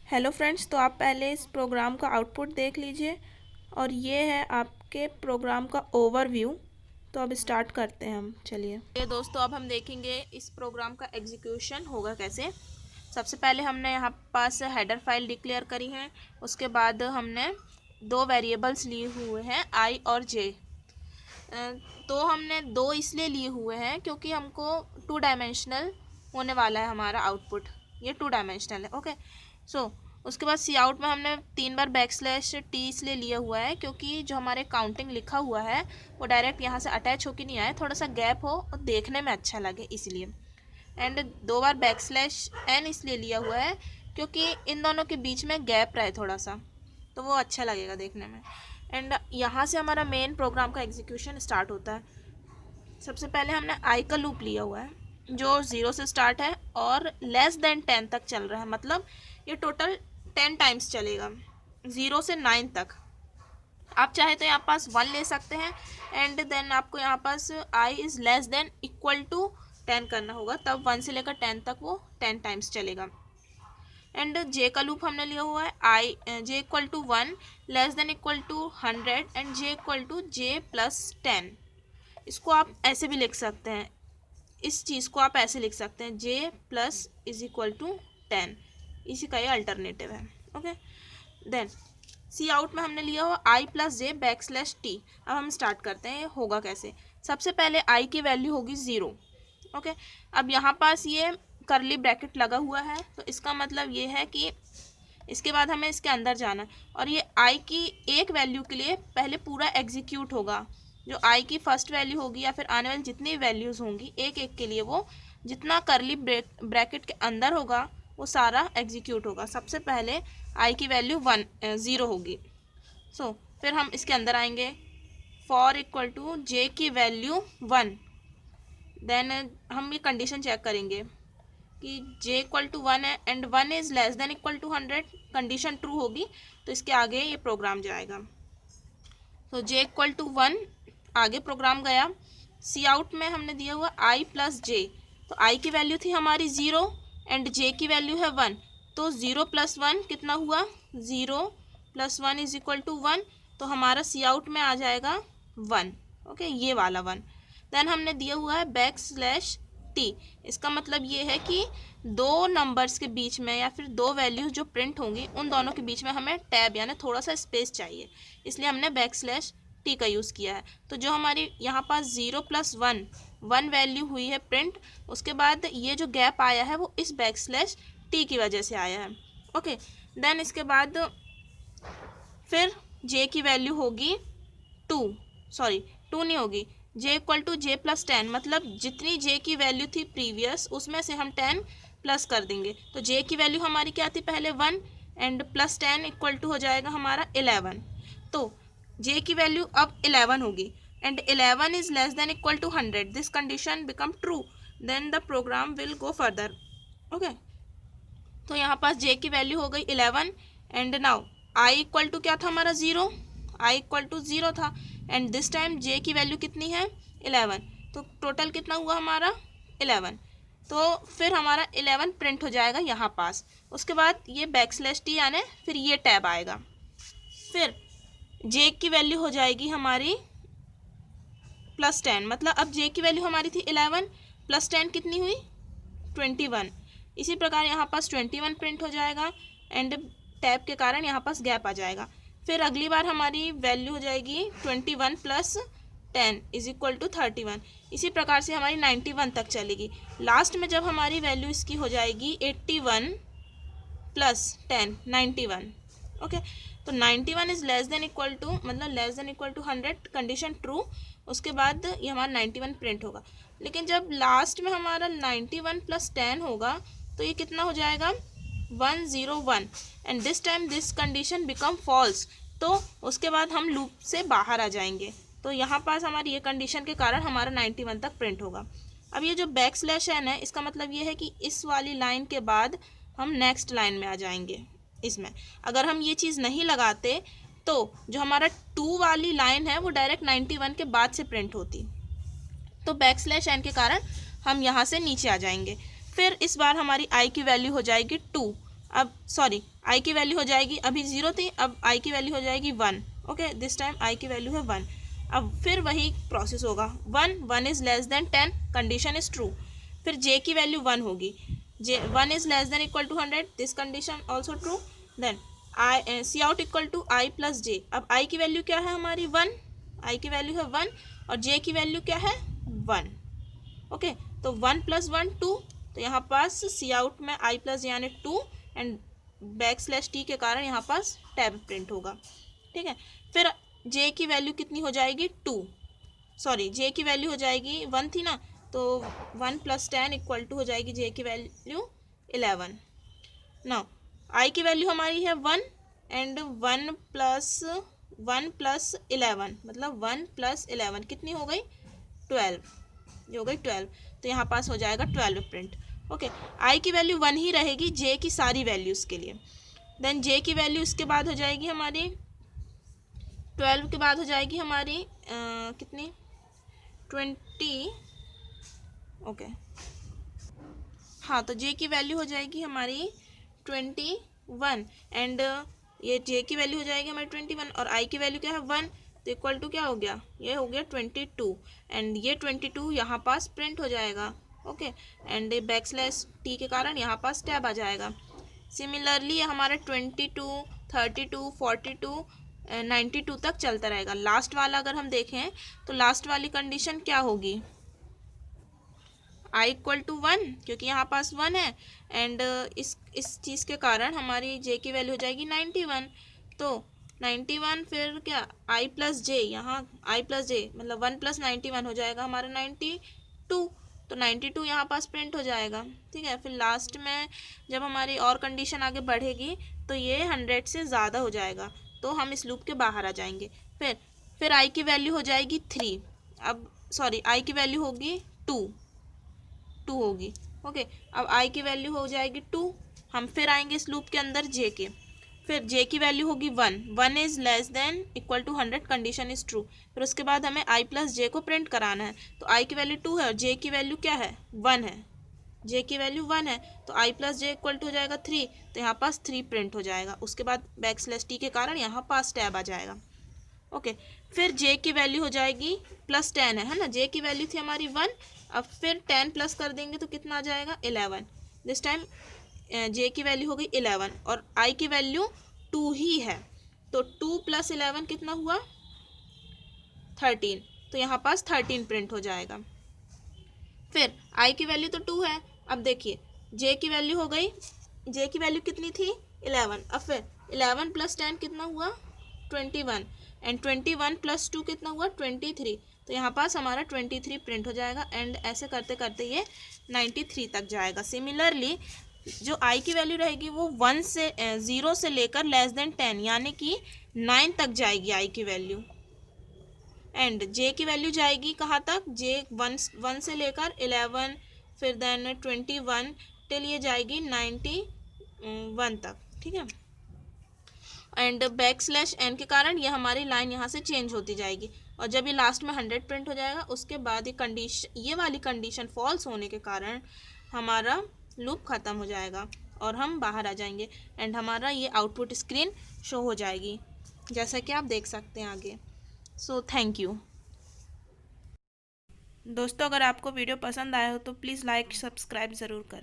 Hello friends, तो आप पहले इस प्रोग्राम का आउटपुट देख लीजिए और ये है आपके प्रोग्राम का ओवरव्यू। तो अब स्टार्ट करते हैं हम। चलिए ये दोस्तों, अब हम देखेंगे इस प्रोग्राम का एग्जीक्यूशन होगा कैसे। सबसे पहले हमने यहाँ पास हेडर फाइल डिक्लेयर करी है। उसके बाद हमने दो वेरिएबल्स लिए हुए हैं आई और जे। तो हमने दो इसलिए लिए हुए हैं क्योंकि हमको 2 डायमेंशनल होने वाला है हमारा आउटपुट। ये 2 डायमेंशनल है। ओके, सो उसके बाद सी आउट में हमने 3 बार \t इसलिए लिया हुआ है क्योंकि जो हमारे काउंटिंग लिखा हुआ है वो डायरेक्ट यहाँ से अटैच होकर नहीं आए, थोड़ा सा गैप हो और देखने में अच्छा लगे इसलिए। एंड 2 बार \n इसलिए लिया हुआ है क्योंकि इन दोनों के बीच में गैप रहे थोड़ा सा, तो वो अच्छा लगेगा देखने में। एंड यहाँ से हमारा मेन प्रोग्राम का एग्जीक्यूशन स्टार्ट होता है। सबसे पहले हमने आई का लूप लिया हुआ है जो 0 से स्टार्ट है और <10 तक चल रहा है, मतलब ये टोटल 10 टाइम्स चलेगा 0 से 9 तक। आप चाहे तो यहाँ पास 1 ले सकते हैं एंड देन आपको यहाँ पास i इज़ <10 करना होगा, तब 1 से लेकर 10 तक वो 10 टाइम्स चलेगा। एंड जे का लूप हमने लिया हुआ है आई j = 1 <100 एंड j+10। इसको आप ऐसे भी लिख सकते हैं, इस चीज़ को आप ऐसे लिख सकते हैं j+10, इसी का ये अल्टरनेटिव है। ओके, देन सी आउट में हमने लिया हुआ i + j \t। अब हम स्टार्ट करते हैं, ये होगा कैसे। सबसे पहले i की वैल्यू होगी 0। ओके, अब यहाँ पास ये करली ब्रैकेट लगा हुआ है, तो इसका मतलब ये है कि इसके बाद हमें इसके अंदर जाना है और ये i की एक वैल्यू के लिए पहले पूरा एग्जीक्यूट होगा। जो i की फर्स्ट वैल्यू होगी या फिर आने वाली जितनी वैल्यूज़ होंगी एक एक के लिए, वो जितना करली ब्रैकेट के अंदर होगा वो सारा एग्जीक्यूट होगा। सबसे पहले i की वैल्यू 0 होगी। फिर हम इसके अंदर आएंगे, फॉर = j की वैल्यू 1। देन हम ये कंडीशन चेक करेंगे कि j = 1 है एंड 1 इज़ <= 100। कंडीशन ट्रू होगी तो इसके आगे ये प्रोग्राम जाएगा। तो j = 1 आगे प्रोग्राम गया। सी आउट में हमने दिया हुआ i + j, तो i की वैल्यू थी हमारी 0 एंड j की वैल्यू है 1, तो 0 + 1 कितना हुआ, 0 + 1 = 1, तो हमारा सी आउट में आ जाएगा 1। ओके, ये वाला 1। देन हमने दिया हुआ है \t। इसका मतलब ये है कि दो नंबर्स के बीच में या फिर दो वैल्यूज जो प्रिंट होंगी उन दोनों के बीच में हमें टैब यानी थोड़ा सा स्पेस चाहिए, इसलिए हमने \t का यूज़ किया है। तो जो हमारी यहाँ पास 0 + 1 वैल्यू हुई है प्रिंट, उसके बाद ये जो गैप आया है वो इस \t की वजह से आया है। ओके, देन इसके बाद फिर j की वैल्यू होगी 2 नहीं होगी, j = j+10, मतलब जितनी j की वैल्यू थी प्रीवियस उसमें से हम 10 प्लस कर देंगे। तो j की वैल्यू हमारी क्या थी पहले 1 एंड +10 = हो जाएगा हमारा 11। तो j की वैल्यू अब 11 होगी and 11 is <= 100। This condition become true, then the program will go further. Okay, तो यहाँ पास j की वैल्यू हो गई 11 एंड नाउ i = क्या था हमारा 0, i = 0 था एंड दिस टाइम j की वैल्यू कितनी है 11, तो टोटल कितना हुआ हमारा 11। तो फिर हमारा 11 प्रिंट हो जाएगा यहाँ पास। उसके बाद ये \t यानी फिर ये टैब आएगा। फिर j की वैल्यू हो जाएगी हमारी +10, मतलब अब j की वैल्यू हमारी थी 11 + 10 कितनी हुई 21। इसी प्रकार यहाँ पास 21 प्रिंट हो जाएगा एंड टैब के कारण यहाँ पास गैप आ जाएगा। फिर अगली बार हमारी वैल्यू हो जाएगी 21 + 10 = 31। इसी प्रकार से हमारी 91 तक चलेगी। लास्ट में जब हमारी वैल्यू इसकी हो जाएगी 81 + 10 91। ओके, तो 91 इज़ <= मतलब <= 100, कंडीशन ट्रू। उसके बाद ये हमारा 91 प्रिंट होगा। लेकिन जब लास्ट में हमारा 91 + 10 होगा तो ये कितना हो जाएगा 101 and this time this condition become false. तो उसके बाद हम लूप से बाहर आ जाएंगे। तो यहाँ पास हमारी ये कंडीशन के कारण हमारा 91 तक प्रिंट होगा। अब ये जो \n है इसका मतलब ये है कि इस वाली लाइन के बाद हम नेक्स्ट लाइन में आ जाएंगे। इसमें अगर हम ये चीज़ नहीं लगाते तो जो हमारा 2 वाली लाइन है वो डायरेक्ट 91 के बाद से प्रिंट होती, तो \n के कारण हम यहाँ से नीचे आ जाएंगे। फिर इस बार हमारी i की वैल्यू हो जाएगी 2 अब सॉरी आई की वैल्यू हो जाएगी, अभी 0 थी, अब आई की वैल्यू हो जाएगी 1। ओके, दिस टाइम आई की वैल्यू है 1। अब फिर वही प्रोसेस होगा, 1 is less than 10, condition is true. फिर जे की वैल्यू 1 होगी, J 1 is less than equal to 100, this condition also true. Then I cout equal to I plus J. अब आई की वैल्यू क्या है हमारी 1, आई की वैल्यू है 1 और जे की वैल्यू क्या है 1। ओके, तो 1 + 1 2, तो यहाँ पास सी आउट में आई प्लस जे यानी 2 एंड \t के कारण यहाँ पास टैब प्रिंट होगा। ठीक है, फिर जे की वैल्यू कितनी हो जाएगी 2, सॉरी जे की वैल्यू हो जाएगी 1 थी ना, तो 1 + 10 इक्वल टू हो जाएगी जे की वैल्यू 11। नाउ आई की वैल्यू हमारी है 1 एंड 1 + 11 मतलब 1 + 11 कितनी हो गई 12, ये हो गई 12, तो यहाँ पास हो जाएगा 12 प्रिंट। ओके, आई की वैल्यू 1 ही रहेगी जे की सारी वैल्यूज़ के लिए। देन जे की वैल्यू इसके बाद हो जाएगी हमारी 12 के बाद हो जाएगी हमारी कितनी 20। ओके हाँ, तो जे की वैल्यू हो जाएगी हमारी 21 एंड ये जे की वैल्यू हो जाएगी हमारी 21 और आई की वैल्यू क्या है 1, तो इक्वल टू क्या हो गया, ये हो गया 22 एंड ये 22 यहाँ पास प्रिंट हो जाएगा। ओके, एंड \t के कारण यहाँ पास टैब आ जाएगा। सिमिलरली हमारा 22 32 42 92 तक चलता रहेगा। लास्ट वाला अगर हम देखें तो लास्ट वाली कंडीशन क्या होगी, आई इक्वल टू 1, क्योंकि यहाँ पास 1 है एंड इस चीज़ के कारण हमारी जे की वैल्यू हो जाएगी 91। तो 91 फिर क्या आई प्लस जे, यहाँ आई प्लस जे मतलब 1 + 91 हो जाएगा हमारा 92, तो 92 यहाँ पास प्रिंट हो जाएगा। ठीक है, फिर लास्ट में जब हमारी और कंडीशन आगे बढ़ेगी तो ये 100 से ज़्यादा हो जाएगा, तो हम इस लूप के बाहर आ जाएंगे। फिर आई की वैल्यू हो जाएगी 3, अब सॉरी आई की वैल्यू होगी 2 होगी। ओके, अब आई की वैल्यू हो जाएगी 2, हम फिर आएंगे इस लूप के अंदर जे के, फिर जे की वैल्यू होगी 1 is less than equal to 100, condition is true. फिर उसके बाद हमें आई प्लस जे को प्रिंट कराना है, तो आई की वैल्यू 2 है और जे की वैल्यू क्या है 1 है, जे की वैल्यू 1 है, तो आई प्लस जे इक्वल टू हो जाएगा 3, तो यहाँ पास 3 प्रिंट हो जाएगा। उसके बाद \t के कारण यहाँ पास टैब आ जाएगा। ओके, फिर जे की वैल्यू हो जाएगी +10 है ना, जे की वैल्यू थी हमारी 1, अब फिर 10 प्लस कर देंगे तो कितना आ जाएगा 11। दिस टाइम जे की वैल्यू हो गई 11 और आई की वैल्यू 2 ही है, तो 2 + 11 कितना हुआ 13, तो यहाँ पास 13 प्रिंट हो जाएगा। फिर आई की वैल्यू तो 2 है, अब देखिए जे की वैल्यू हो गई, जे की वैल्यू कितनी थी 11, अब फिर 11 + 10 कितना हुआ 21 एंड 21 + 2 कितना हुआ 23, तो यहाँ पास हमारा 23 प्रिंट हो जाएगा एंड ऐसे करते करते ये 93 तक जाएगा। सिमिलरली जो आई की वैल्यू रहेगी वो 0 से लेकर लेस देन 10 यानी कि 9 तक जाएगी आई की वैल्यू, एंड जे की वैल्यू जाएगी कहाँ तक, जे 1 से लेकर 11 फिर देन 21 टिल ये जाएगी 91 तक। ठीक है, एंड \n के कारण ये हमारी लाइन यहाँ से चेंज होती जाएगी और जब ये लास्ट में 100 प्रिंट हो जाएगा उसके बाद ये वाली कंडीशन फॉल्स होने के कारण हमारा लूप ख़त्म हो जाएगा और हम बाहर आ जाएंगे एंड हमारा ये आउटपुट स्क्रीन शो हो जाएगी जैसा कि आप देख सकते हैं आगे। सो थैंक यू दोस्तों, अगर आपको वीडियो पसंद आया हो तो प्लीज़ लाइक सब्सक्राइब ज़रूर करें।